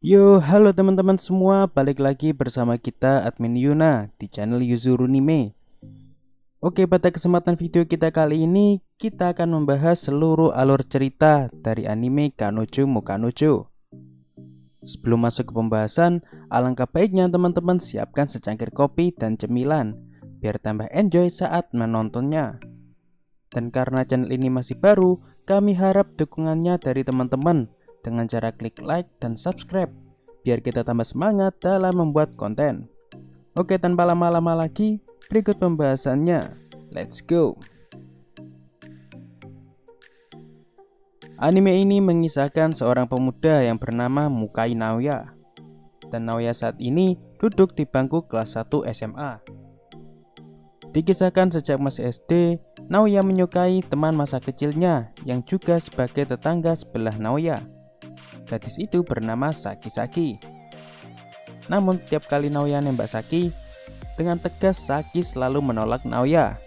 Yo, halo teman-teman semua, balik lagi bersama kita admin Yuna di channel Yuzurunime. Oke, pada kesempatan video kita kali ini, kita akan membahas seluruh alur cerita dari anime Kanojo Mokanojo. Sebelum masuk ke pembahasan, alangkah baiknya teman-teman siapkan secangkir kopi dan cemilan, biar tambah enjoy saat menontonnya. Dan karena channel ini masih baru, kami harap dukungannya dari teman-teman dengan cara klik like dan subscribe biar kita tambah semangat dalam membuat konten. Oke, tanpa lama-lama lagi, berikut pembahasannya. Let's go. Anime ini mengisahkan seorang pemuda yang bernama Mukai Naoya. Dan Naoya saat ini duduk di bangku kelas 1 SMA. Dikisahkan sejak masih SD, Naoya menyukai teman masa kecilnya yang juga sebagai tetangga sebelah Naoya. Gadis itu bernama Saki. Namun tiap kali Naoya nembak Saki, dengan tegas Saki selalu menolak Naoya.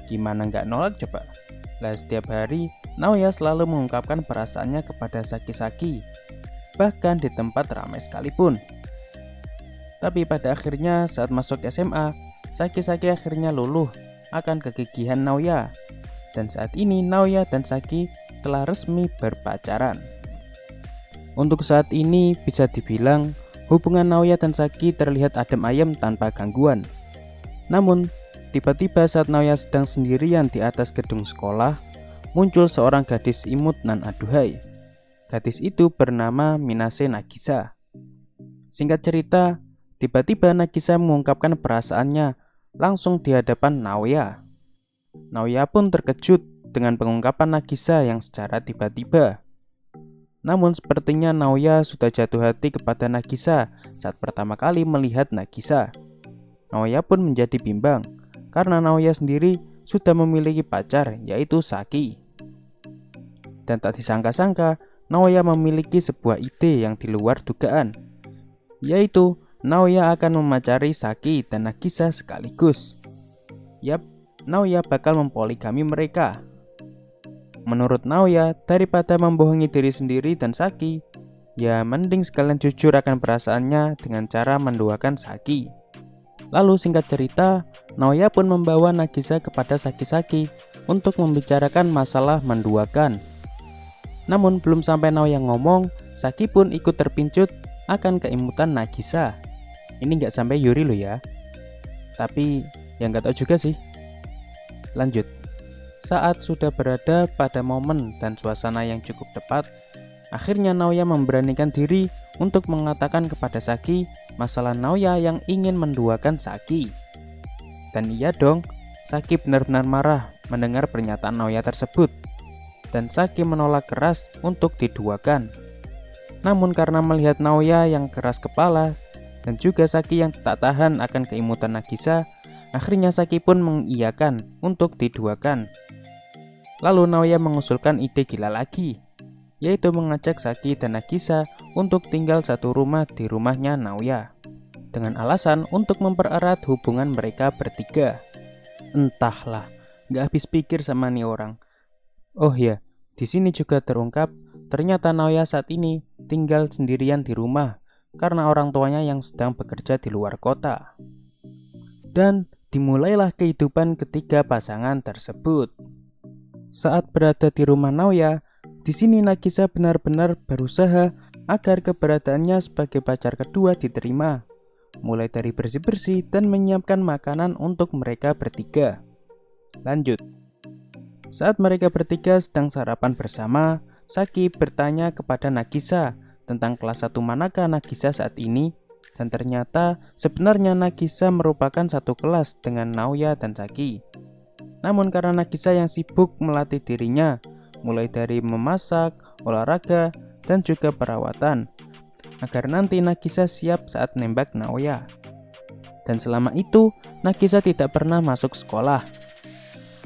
Gimana nggak nolak coba? Lah setiap hari Naoya selalu mengungkapkan perasaannya kepada Saki, bahkan di tempat ramai sekalipun. Tapi pada akhirnya saat masuk SMA, Saki akhirnya luluh akan kegigihan Naoya. Dan saat ini Naoya dan Saki telah resmi berpacaran. Untuk saat ini bisa dibilang hubungan Naoya dan Saki terlihat adem ayem tanpa gangguan. Namun, tiba-tiba saat Naoya sedang sendirian di atas gedung sekolah, muncul seorang gadis imut nan aduhai. Gadis itu bernama Minase Nagisa. Singkat cerita, tiba-tiba Nagisa mengungkapkan perasaannya langsung di hadapan Naoya. Naoya pun terkejut dengan pengungkapan Nagisa yang secara tiba-tiba. Namun sepertinya Naoya sudah jatuh hati kepada Nagisa saat pertama kali melihat Nagisa. Naoya pun menjadi bimbang karena Naoya sendiri sudah memiliki pacar, yaitu Saki. Dan tak disangka-sangka, Naoya memiliki sebuah ide yang di luar dugaan, yaitu Naoya akan memacari Saki dan Nagisa sekaligus. Yap, Naoya bakal mempoligami mereka. Menurut Naoya, daripada membohongi diri sendiri dan Saki, ya mending sekalian jujur akan perasaannya dengan cara menduakan Saki. Lalu singkat cerita, Naoya pun membawa Nagisa kepada Saki untuk membicarakan masalah menduakan. Namun belum sampai Naoya ngomong, Saki pun ikut terpincut akan keimutan Nagisa. Ini nggak sampai Yuri loh ya. Tapi yang nggak tahu juga sih. Lanjut. Saat sudah berada pada momen dan suasana yang cukup tepat, akhirnya Naoya memberanikan diri untuk mengatakan kepada Saki masalah Naoya yang ingin menduakan Saki. Dan iya dong, Saki benar-benar marah mendengar pernyataan Naoya tersebut. Dan Saki menolak keras untuk diduakan. Namun karena melihat Naoya yang keras kepala dan juga Saki yang tak tahan akan keimutan Nagisa, akhirnya Saki pun mengiyakan untuk diduakan. Lalu Naoya mengusulkan ide gila lagi, yaitu mengajak Saki dan Nagisa untuk tinggal satu rumah di rumahnya Naoya, dengan alasan untuk mempererat hubungan mereka bertiga. Entahlah, gak habis pikir sama nih orang. Oh ya, di sini juga terungkap ternyata Naoya saat ini tinggal sendirian di rumah karena orang tuanya yang sedang bekerja di luar kota. Dan dimulailah kehidupan ketiga pasangan tersebut. Saat berada di rumah Naoya, di sini Nagisa benar-benar berusaha agar keberadaannya sebagai pacar kedua diterima, mulai dari bersih-bersih dan menyiapkan makanan untuk mereka bertiga. Lanjut. Saat mereka bertiga sedang sarapan bersama, Saki bertanya kepada Nagisa tentang kelas 1 manakah Nagisa saat ini, dan ternyata sebenarnya Nagisa merupakan satu kelas dengan Naoya dan Saki. Namun karena Nagisa yang sibuk melatih dirinya, mulai dari memasak, olahraga, dan juga perawatan, agar nanti Nagisa siap saat nembak Naoya. Dan selama itu, Nagisa tidak pernah masuk sekolah.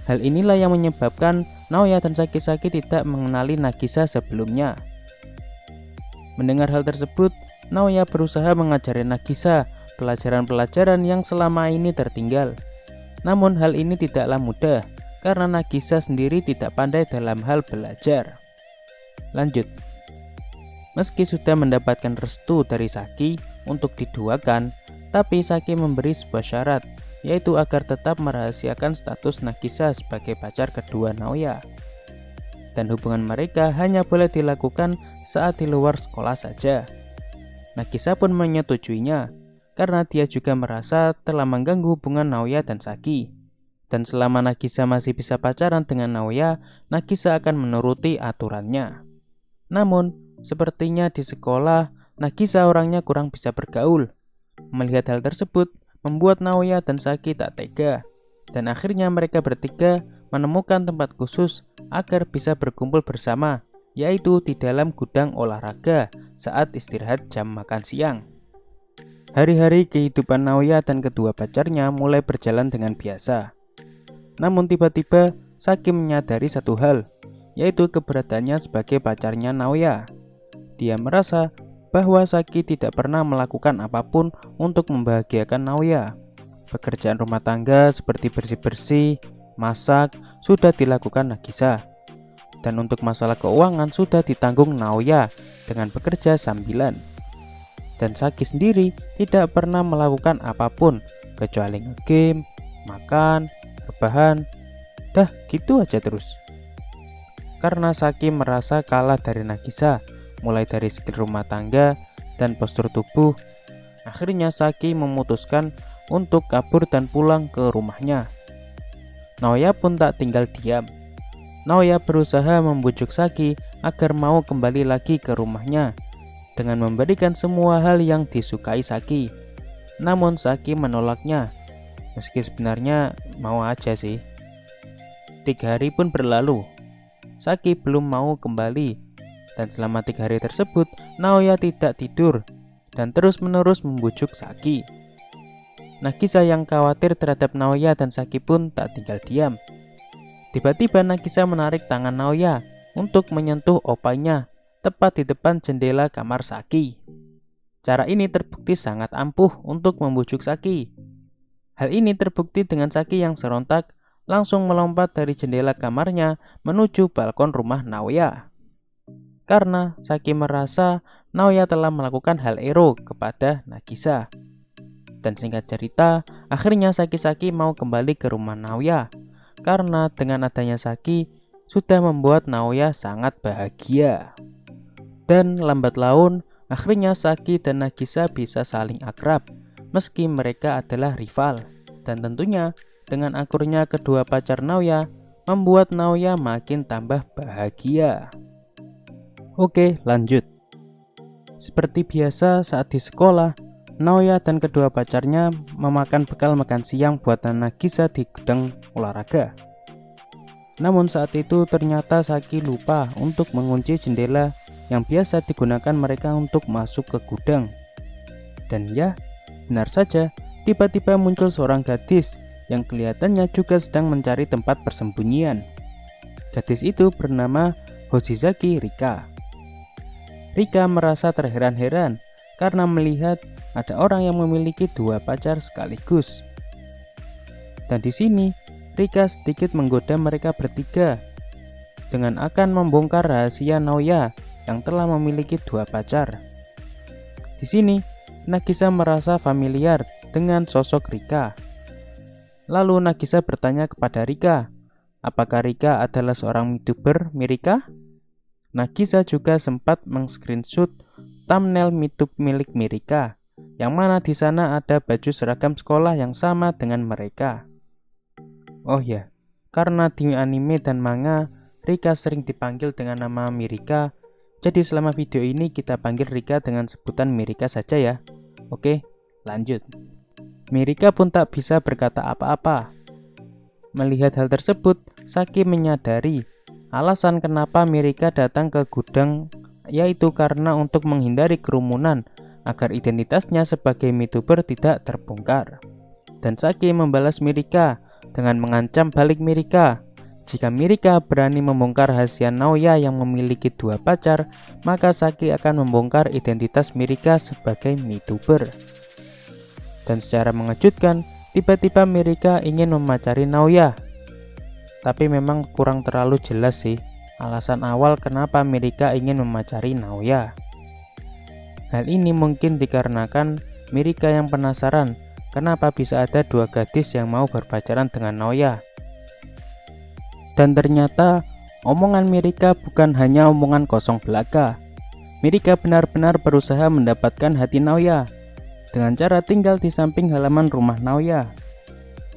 Hal inilah yang menyebabkan Naoya dan Saki tidak mengenali Nagisa sebelumnya. Mendengar hal tersebut, Naoya berusaha mengajari Nagisa pelajaran-pelajaran yang selama ini tertinggal. Namun hal ini tidaklah mudah, karena Nagisa sendiri tidak pandai dalam hal belajar. Lanjut. Meski sudah mendapatkan restu dari Saki untuk diduakan, tapi Saki memberi sebuah syarat, yaitu agar tetap merahasiakan status Nagisa sebagai pacar kedua Naoya. Dan hubungan mereka hanya boleh dilakukan saat di luar sekolah saja. Nagisa pun menyetujuinya, karena dia juga merasa telah mengganggu hubungan Naoya dan Saki. Dan selama Nagisa masih bisa pacaran dengan Naoya, Nagisa akan menuruti aturannya. Namun, sepertinya di sekolah, Nagisa orangnya kurang bisa bergaul. Melihat hal tersebut, membuat Naoya dan Saki tak tega. Dan akhirnya mereka bertiga menemukan tempat khusus agar bisa berkumpul bersama, yaitu di dalam gudang olahraga saat istirahat jam makan siang. Hari-hari kehidupan Naoya dan kedua pacarnya mulai berjalan dengan biasa. Namun tiba-tiba Saki menyadari satu hal, yaitu keberadaannya sebagai pacarnya Naoya. Dia merasa bahwa Saki tidak pernah melakukan apapun untuk membahagiakan Naoya. Pekerjaan rumah tangga seperti bersih-bersih, masak sudah dilakukan Nagisa. Dan untuk masalah keuangan sudah ditanggung Naoya dengan bekerja sambilan. Dan Saki sendiri tidak pernah melakukan apapun kecuali nge-game, makan, rebahan, dah gitu aja terus. Karena Saki merasa kalah dari Nagisa, mulai dari skill rumah tangga dan postur tubuh, akhirnya Saki memutuskan untuk kabur dan pulang ke rumahnya. Naoya pun tak tinggal diam. Naoya berusaha membujuk Saki agar mau kembali lagi ke rumahnya dengan memberikan semua hal yang disukai Saki. Namun Saki menolaknya, meski sebenarnya mau aja sih. 3 hari pun berlalu. Saki belum mau kembali, dan selama 3 hari tersebut Naoya tidak tidur dan terus-menerus membujuk Saki. Nagisa yang khawatir terhadap Naoya dan Saki pun tak tinggal diam. Tiba-tiba Nagisa menarik tangan Naoya untuk menyentuh opanya tepat di depan jendela kamar Saki. Cara ini terbukti sangat ampuh untuk membujuk Saki. Hal ini terbukti dengan Saki yang serontak langsung melompat dari jendela kamarnya menuju balkon rumah Naoya. Karena Saki merasa Naoya telah melakukan hal ero kepada Nagisa. Dan singkat cerita, akhirnya Saki mau kembali ke rumah Naoya. Karena dengan adanya Saki sudah membuat Naoya sangat bahagia. Dan lambat laun, akhirnya Saki dan Nagisa bisa saling akrab, meski mereka adalah rival. Dan tentunya dengan akurnya kedua pacar Naoya membuat Naoya makin tambah bahagia. Oke, lanjut. Seperti biasa saat di sekolah, Naoya dan kedua pacarnya memakan bekal makan siang buatan Nagisa di gudang olahraga. Namun saat itu ternyata Saki lupa untuk mengunci jendela yang biasa digunakan mereka untuk masuk ke gudang. Dan ya, benar saja, tiba-tiba muncul seorang gadis yang kelihatannya juga sedang mencari tempat persembunyian. Gadis itu bernama Hoshizaki Rika. Rika merasa terheran-heran karena melihat ada orang yang memiliki 2 pacar sekaligus. Dan di sini Rika sedikit menggoda mereka bertiga dengan akan membongkar rahasia Naoya yang telah memiliki 2 pacar. Di sini Nagisa merasa familiar dengan sosok Rika. Lalu Nagisa bertanya kepada Rika, apakah Rika adalah seorang YouTuber Mirika? Nagisa juga sempat meng-screenshot thumbnail YouTube milik Mirika, yang mana di sana ada baju seragam sekolah yang sama dengan mereka. Oh ya, karena di anime dan manga, Rika sering dipanggil dengan nama Mirika, jadi selama video ini kita panggil Rika dengan sebutan Mirika saja ya. Oke, lanjut. Mirika pun tak bisa berkata apa-apa. Melihat hal tersebut, Saki menyadari alasan kenapa Mirika datang ke gudang, yaitu karena untuk menghindari kerumunan agar identitasnya sebagai YouTuber tidak terbongkar. Dan Saki membalas Mirika dengan mengancam balik Mirika. Jika Mirika berani membongkar rahasia Naoya yang memiliki 2 pacar, maka Saki akan membongkar identitas Mirika sebagai YouTuber. Dan secara mengejutkan, tiba-tiba Mirika ingin memacari Naoya. Tapi memang kurang terlalu jelas sih alasan awal kenapa Mirika ingin memacari Naoya. Hal ini mungkin dikarenakan Mirika yang penasaran kenapa bisa ada dua gadis yang mau berpacaran dengan Naoya. Dan ternyata omongan Mirika bukan hanya omongan kosong belaka. Mirika benar-benar berusaha mendapatkan hati Naoya dengan cara tinggal di samping halaman rumah Naoya,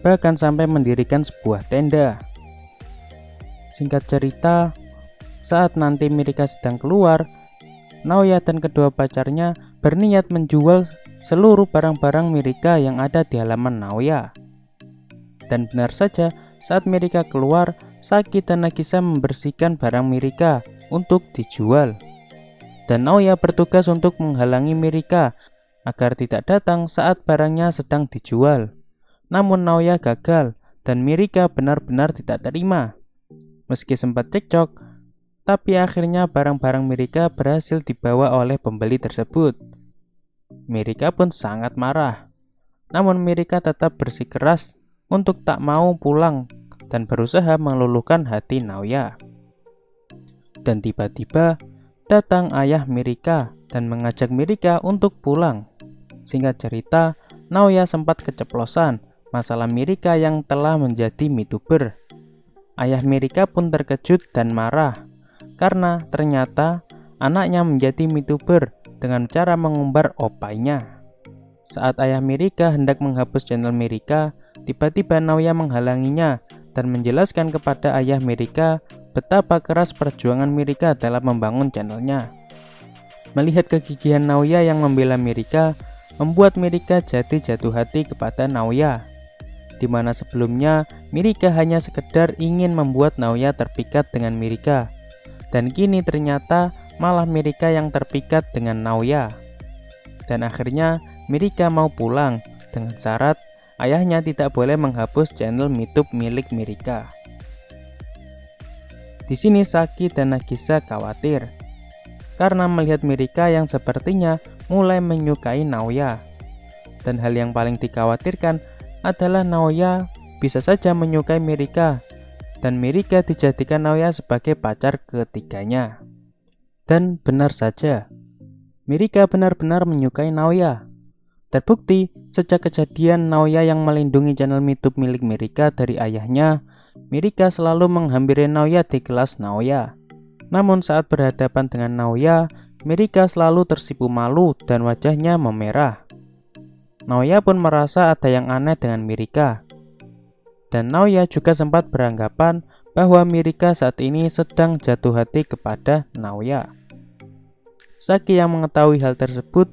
bahkan sampai mendirikan sebuah tenda. Singkat cerita, saat nanti Mirika sedang keluar, Naoya dan kedua pacarnya berniat menjual seluruh barang-barang Mirika yang ada di halaman Naoya. Dan benar saja, saat Mirika keluar, Saki dan Nagisa membersihkan barang Mirika untuk dijual. Dan Naoya bertugas untuk menghalangi Mirika agar tidak datang saat barangnya sedang dijual. Namun Naoya gagal dan Mirika benar-benar tidak terima. Meski sempat cekcok, tapi akhirnya barang-barang Mirika berhasil dibawa oleh pembeli tersebut. Mirika pun sangat marah. Namun Mirika tetap bersikeras untuk tak mau pulang dan berusaha meluluhkan hati Naoya. Dan tiba-tiba datang ayah Mirika dan mengajak Mirika untuk pulang. Singkat cerita, Naoya sempat keceplosan masalah Mirika yang telah menjadi MeTuber. Ayah Mirika pun terkejut dan marah karena ternyata anaknya menjadi MeTuber dengan cara mengumbar opainya. Saat ayah Mirika hendak menghapus channel Mirika, tiba-tiba Naoya menghalanginya dan menjelaskan kepada ayah Mirika betapa keras perjuangan Mirika dalam membangun channelnya. Melihat kegigihan Naoya yang membela Mirika, membuat Mirika jadi jatuh hati kepada Naoya, di mana sebelumnya Mirika hanya sekedar ingin membuat Naoya terpikat dengan Mirika, dan kini ternyata malah Mirika yang terpikat dengan Naoya. Dan akhirnya Mirika mau pulang dengan syarat ayahnya tidak boleh menghapus channel MeTube milik Mirika. Di sini Saki dan Nagisa khawatir karena melihat Mirika yang sepertinya mulai menyukai Naoya. Dan hal yang paling dikhawatirkan adalah Naoya bisa saja menyukai Mirika dan Mirika dijadikan Naoya sebagai pacar ketiganya. Dan benar saja, Mirika benar-benar menyukai Naoya. Terbukti, sejak kejadian Naoya yang melindungi channel MeTube milik Mirika dari ayahnya, Mirika selalu menghampiri Naoya di kelas Naoya. Namun saat berhadapan dengan Naoya, Mirika selalu tersipu malu dan wajahnya memerah. Naoya pun merasa ada yang aneh dengan Mirika. Dan Naoya juga sempat beranggapan bahwa Mirika saat ini sedang jatuh hati kepada Naoya. Saki yang mengetahui hal tersebut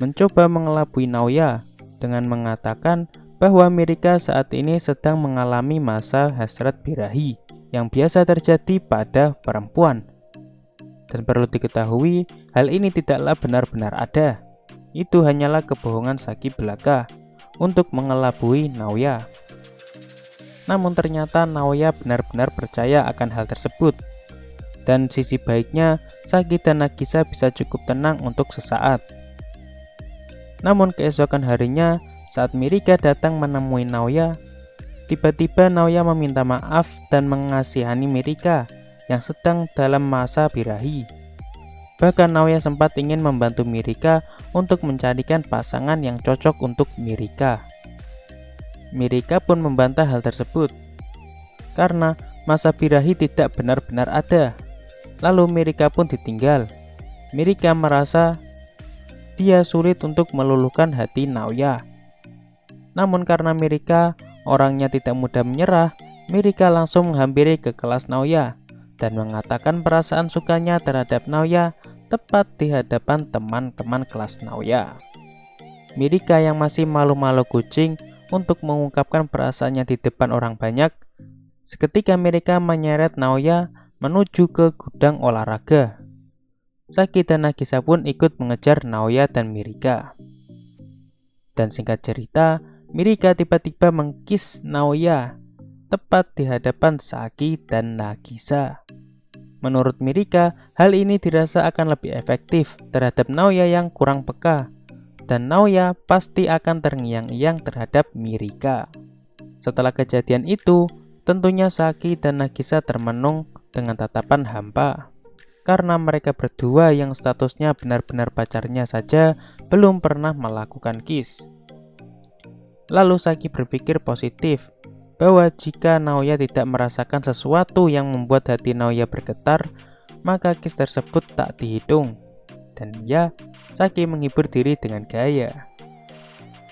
mencoba mengelabui Naoya dengan mengatakan bahwa Mirika saat ini sedang mengalami masa hasrat birahi yang biasa terjadi pada perempuan. Dan perlu diketahui, hal ini tidaklah benar-benar ada. Itu hanyalah kebohongan Saki belaka untuk mengelabui Naoya. Namun ternyata Naoya benar-benar percaya akan hal tersebut. Dan sisi baiknya, Saki dan Nagisa bisa cukup tenang untuk sesaat. Namun keesokan harinya, saat Mirika datang menemui Naoya, tiba-tiba Naoya meminta maaf dan mengasihani Mirika yang sedang dalam masa birahi. Bahkan Naoya sempat ingin membantu Mirika untuk mencarikan pasangan yang cocok untuk Mirika. Mirika pun membantah hal tersebut karena masa birahi tidak benar-benar ada. Lalu Mirika pun ditinggal. Mirika merasa dia sulit untuk meluluhkan hati Naoya. Namun karena Mirika orangnya tidak mudah menyerah, Mirika langsung menghampiri ke kelas Naoya dan mengatakan perasaan sukanya terhadap Naoya tepat di hadapan teman-teman kelas Naoya. Mirika yang masih malu-malu kucing untuk mengungkapkan perasaannya di depan orang banyak, seketika Mirika menyeret Naoya menuju ke gudang olahraga. Saki dan Nagisa pun ikut mengejar Naoya dan Mirika. Dan singkat cerita, Mirika tiba-tiba mengkiss Naoya tepat di hadapan Saki dan Nagisa. Menurut Mirika, hal ini dirasa akan lebih efektif terhadap Naoya yang kurang peka, dan Naoya pasti akan terngiang-ngiang terhadap Mirika. Setelah kejadian itu, tentunya Saki dan Nagisa termenung dengan tatapan hampa. karena mereka berdua yang statusnya benar-benar pacarnya saja belum pernah melakukan kiss. Lalu Saki berpikir positif bahwa jika Naoya tidak merasakan sesuatu yang membuat hati Naoya bergetar, maka kiss tersebut tak dihitung. Dan ya, Saki menghibur diri dengan gaya.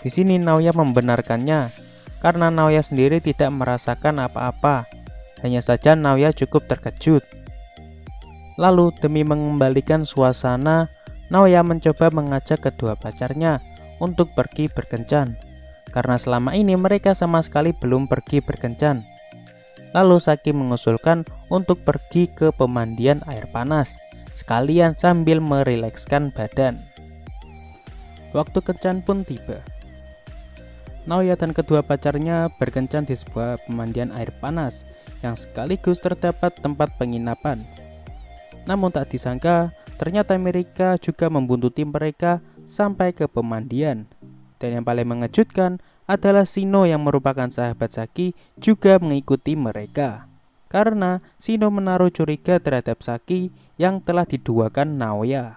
Di sini Naoya membenarkannya, karena Naoya sendiri tidak merasakan apa-apa. Hanya saja Naoya cukup terkejut. Lalu demi mengembalikan suasana, Naoya mencoba mengajak kedua pacarnya untuk pergi berkencan, karena selama ini mereka sama sekali belum pergi berkencan. Lalu Saki mengusulkan untuk pergi ke pemandian air panas, sekalian sambil merilekskan badan. Waktu kencan pun tiba. Naoya dan kedua pacarnya berkencan di sebuah pemandian air panas yang sekaligus terdapat tempat penginapan. Namun tak disangka, ternyata mereka juga membuntuti mereka sampai ke pemandian. Dan yang paling mengejutkan adalah Shino yang merupakan sahabat Saki juga mengikuti mereka. Karena Shino menaruh curiga terhadap Saki yang telah diduakan Naoya.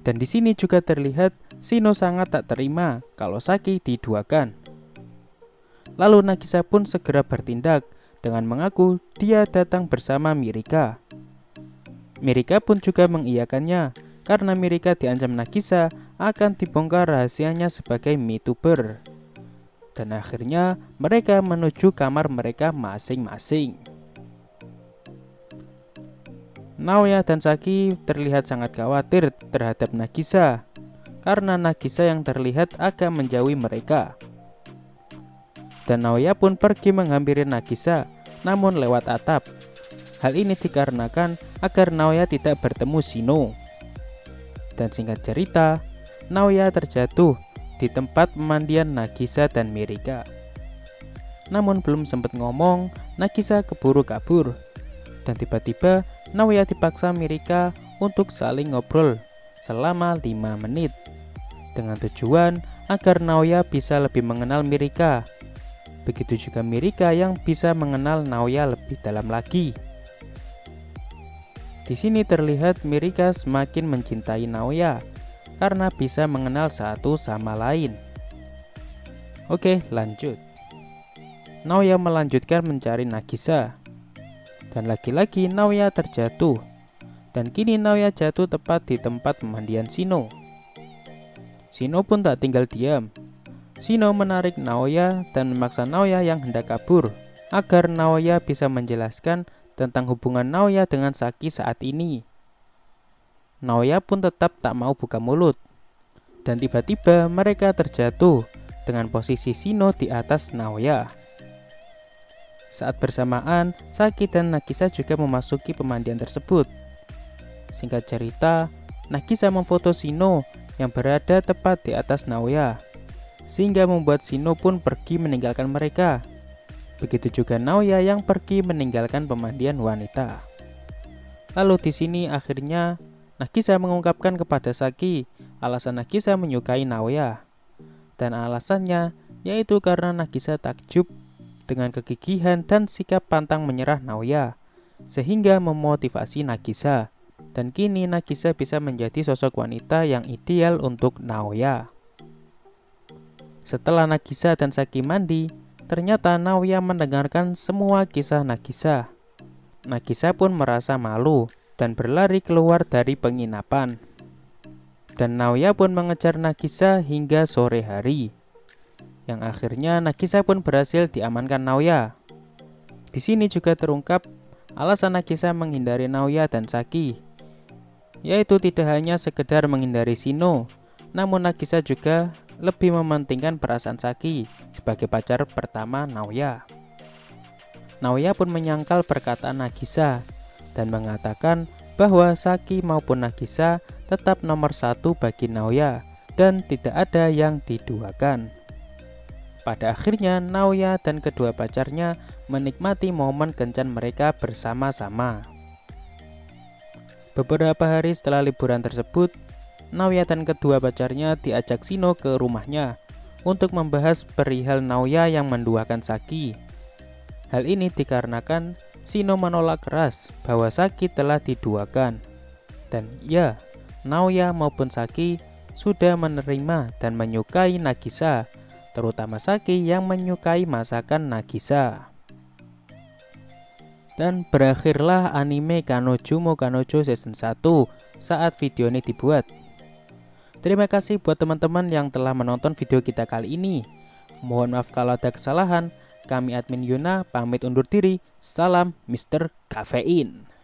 Dan di sini juga terlihat Shino sangat tak terima kalau Saki diduakan. Lalu Nagisa pun segera bertindak dengan mengaku dia datang bersama Mirika. Mirika pun juga mengiyakannya karena Mirika diancam Nagisa akan dibongkar rahasianya sebagai MeTuber. Dan akhirnya mereka menuju kamar mereka masing-masing. Naoya dan Saki terlihat sangat khawatir terhadap Nagisa karena Nagisa yang terlihat agak menjauhi mereka. Dan Naoya pun pergi menghampiri Nagisa, namun lewat atap. Hal ini dikarenakan agar Naoya tidak bertemu Shino. Dan singkat cerita, Naoya terjatuh di tempat pemandian Nagisa dan Mirika. Namun belum sempat ngomong, Nagisa keburu kabur. Dan tiba-tiba Naoya dipaksa Mirika untuk saling ngobrol selama 5 menit. Dengan tujuan agar Naoya bisa lebih mengenal Mirika. Begitu juga Mirika yang bisa mengenal Naoya lebih dalam lagi. Di sini terlihat Mirika semakin mencintai Naoya karena bisa mengenal satu sama lain. Oke, lanjut. Naoya melanjutkan mencari Nagisa. Dan lagi-lagi Naoya terjatuh. Dan kini Naoya jatuh tepat di tempat pemandian Shino. Shino pun tak tinggal diam. Shino menarik Naoya dan memaksa Naoya yang hendak kabur agar Naoya bisa menjelaskan tentang hubungan Naoya dengan Saki saat ini. Naoya pun tetap tak mau buka mulut. Dan tiba-tiba mereka terjatuh dengan posisi Shino di atas Naoya. Saat bersamaan, Saki dan Nagisa juga memasuki pemandian tersebut. Singkat cerita, Nagisa memfoto Shino yang berada tepat di atas Naoya, sehingga membuat Shino pun pergi meninggalkan mereka. Begitu juga Naoya yang pergi meninggalkan pemandian wanita. Lalu di sini akhirnya Nagisa mengungkapkan kepada Saki alasan Nagisa menyukai Naoya. Dan alasannya yaitu karena Nagisa takjub dengan kegigihan dan sikap pantang menyerah Naoya, sehingga memotivasi Nagisa. Dan kini Nagisa bisa menjadi sosok wanita yang ideal untuk Naoya. Setelah Nagisa dan Saki mandi, ternyata Naoya mendengarkan semua kisah Nagisa. Nagisa pun merasa malu dan berlari keluar dari penginapan. Dan Naoya pun mengejar Nagisa hingga sore hari. Yang akhirnya Nagisa pun berhasil diamankan Naoya. Di sini juga terungkap alasan Nagisa menghindari Naoya dan Saki, yaitu tidak hanya sekedar menghindari Shino, namun Nagisa juga lebih mementingkan perasaan Saki sebagai pacar pertama Naoya. Naoya pun menyangkal perkataan Nagisa dan mengatakan bahwa Saki maupun Nagisa tetap nomor 1 bagi Naoya dan tidak ada yang diduakan. Pada akhirnya Naoya dan kedua pacarnya menikmati momen kencan mereka bersama-sama. Beberapa hari setelah liburan tersebut, Naoya dan kedua pacarnya diajak Shino ke rumahnya untuk membahas perihal Naoya yang menduakan Saki. Hal ini dikarenakan Shino menolak keras bahwa Saki telah diduakan. Dan ya, Naoya maupun Saki sudah menerima dan menyukai Nagisa, terutama Saki yang menyukai masakan Nagisa. Dan berakhirlah anime Kanojo Kanojo Season 1 saat video ini dibuat. Terima kasih buat teman-teman yang telah menonton video kita kali ini. Mohon maaf kalau ada kesalahan. Kami admin Yuna pamit undur diri. Salam Mr. Kafein.